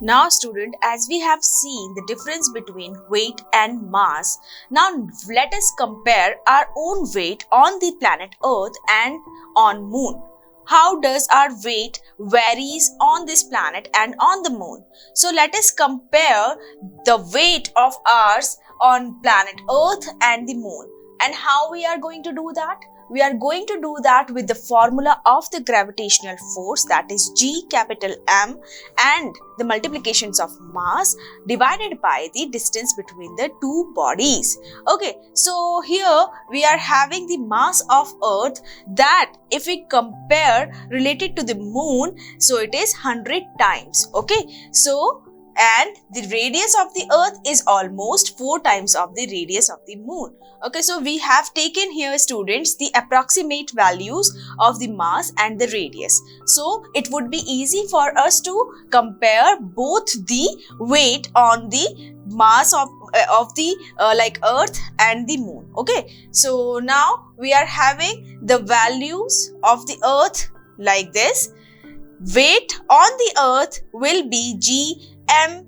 Now student, as we have seen the difference between weight and mass, now let us compare our own weight on the planet Earth and on Moon. How does our weight varies on this planet and on the Moon? So let us compare the weight of ours on planet Earth and the Moon. And how we are going to do that? We are going to do that with the formula of the gravitational force, that is G capital M, and the multiplications of mass divided by the distance between the two bodies. Okay, so here we are having the mass of Earth that if we compare related to the Moon, so it is 100 times. Okay, so and the radius of the Earth is almost 4 times of the radius of the Moon. Okay, so we have taken here, students, the approximate values of the mass and the radius. So it would be easy for us to compare both the weight on the mass of the Earth and the Moon. Okay, so now we are having the values of the Earth like this. Weight on the Earth will be G M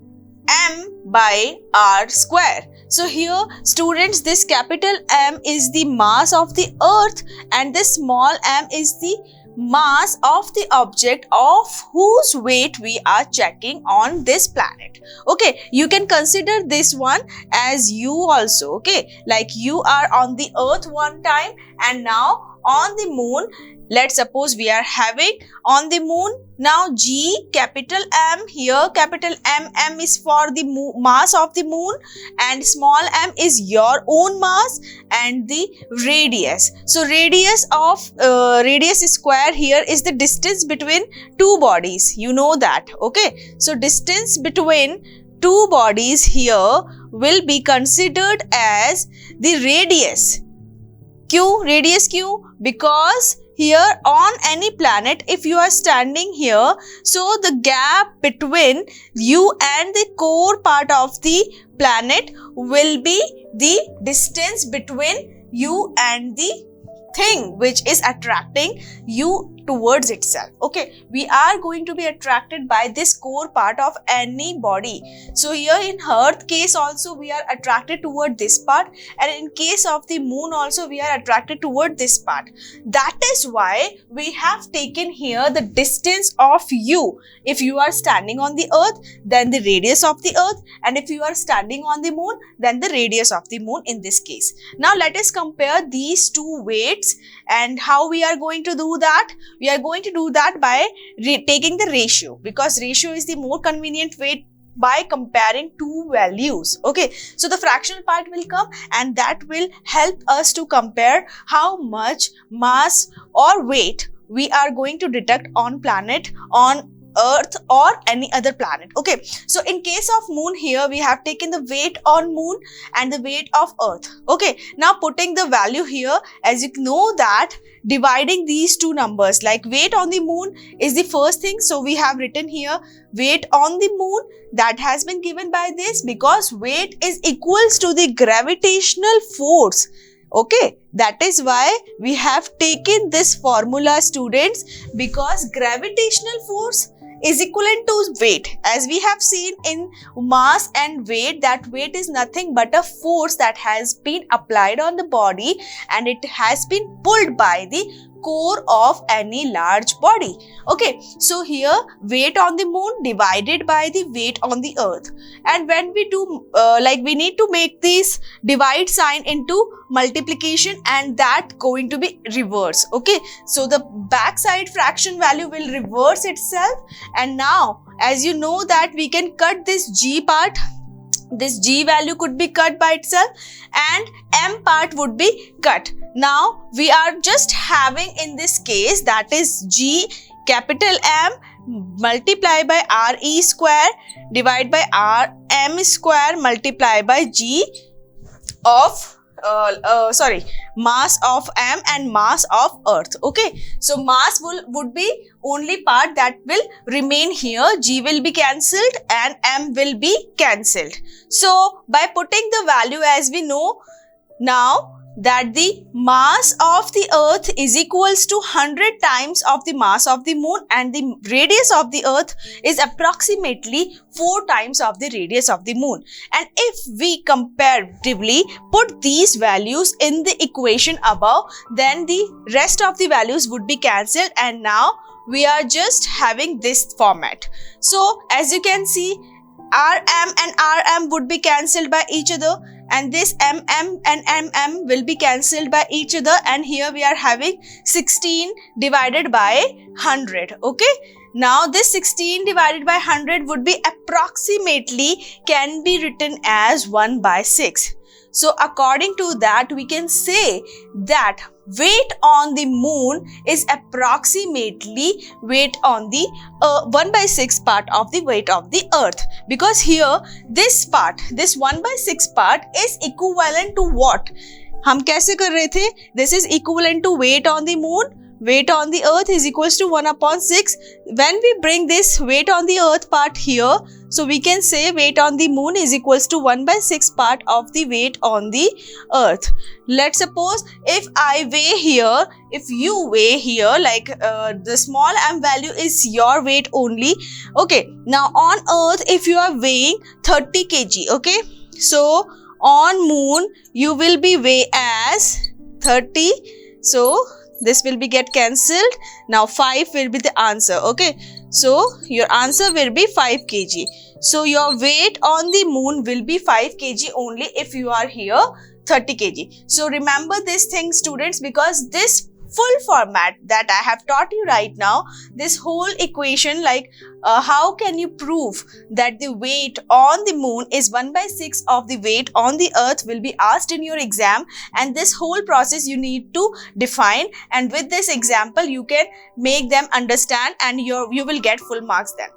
by R square. So here, students, this capital M is the mass of the Earth and this small m is the mass of the object of whose weight we are checking on this planet. Okay, you can consider this one as U also. Okay, like you are on the Earth one time and now on the Moon. Let's suppose we are having on the Moon now G capital M, here capital M is for the mass of the Moon and small m is your own mass and the radius. So radius square here is the distance between two bodies. You know that. Okay, so distance between two bodies here will be considered as the radius Q, because here on any planet, if you are standing here, so the gap between you and the core part of the planet will be the distance between you and the thing which is attracting you towards itself. Okay, we are going to be attracted by this core part of any body. So here in Earth case also we are attracted toward this part, and in case of the Moon also we are attracted toward this part. That is why we have taken here the distance of you. If you are standing on the Earth, then the radius of the Earth, and if you are standing on the Moon, then the radius of the Moon in this case. Now let us compare these two weights, and how we are going to do that? We are going to do that by taking the ratio, because ratio is the more convenient way by comparing two values. Okay, so the fractional part will come and that will help us to compare how much mass or weight we are going to deduct on planet, on Earth or any other planet. Okay, so in case of Moon, here we have taken the weight on Moon and the weight of Earth. Okay, now putting the value here, as you know that dividing these two numbers, like weight on the Moon is the first thing, so we have written here weight on the Moon, that has been given by this, because weight is equals to the gravitational force. Okay, that is why we have taken this formula, students, because gravitational force is equivalent to weight. As we have seen in mass and weight, that weight is nothing but a force that has been applied on the body and it has been pulled by the core of any large body. Okay, so here weight on the Moon divided by the weight on the Earth, and when we do we need to make this divide sign into multiplication, and that going to be reverse. Okay, so the backside fraction value will reverse itself, and now as you know that we can cut this G part. This G value could be cut by itself and M part would be cut. Now we are just having in this case, that is G capital M multiply by RE square divided by RM square multiply by G of mass of M and mass of Earth. Okay, so mass would be only part that will remain here. G will be cancelled and M will be cancelled. So by putting the value as we know now, that the mass of the earth is equals to 100 times of the mass of the moon, and the radius of the earth is approximately 4 times of the radius of the moon. And if we comparatively put these values in the equation above, then the rest of the values would be cancelled, and now we are just having this format. So as you can see, RM and RM would be cancelled by each other, and this MM and MM will be cancelled by each other, and here we are having 16 divided by 100. Okay, now this 16 divided by 100 would be approximately can be written as 1 by 6. So according to that, we can say that weight on the moon is approximately weight on the 1 by 6 part of the weight of the earth, because here this part, this 1 by 6 part is equivalent to what? हम कैसे कर रहे थे? This is equivalent to weight on the moon. Weight on the earth is equals to 1 upon 6. When we bring this weight on the earth part here, so we can say weight on the moon is equals to 1 by 6 part of the weight on the earth. Let's suppose if I weigh here, if you weigh here, like the small m value is your weight only. Okay, now on earth, if you are weighing 30 kg, okay, so on moon you will be weigh as 30. So this will be get cancelled. Now 5 will be the answer. Okay, so your answer will be 5 kg. So your weight on the moon will be 5 kg only if you are here 30 kg. So remember this thing, students, because this full format that I have taught you right now, this whole equation, like how can you prove that the weight on the moon is 1 by 6 of the weight on the earth, will be asked in your exam, and this whole process you need to define, and with this example you can make them understand, and you will get full marks then.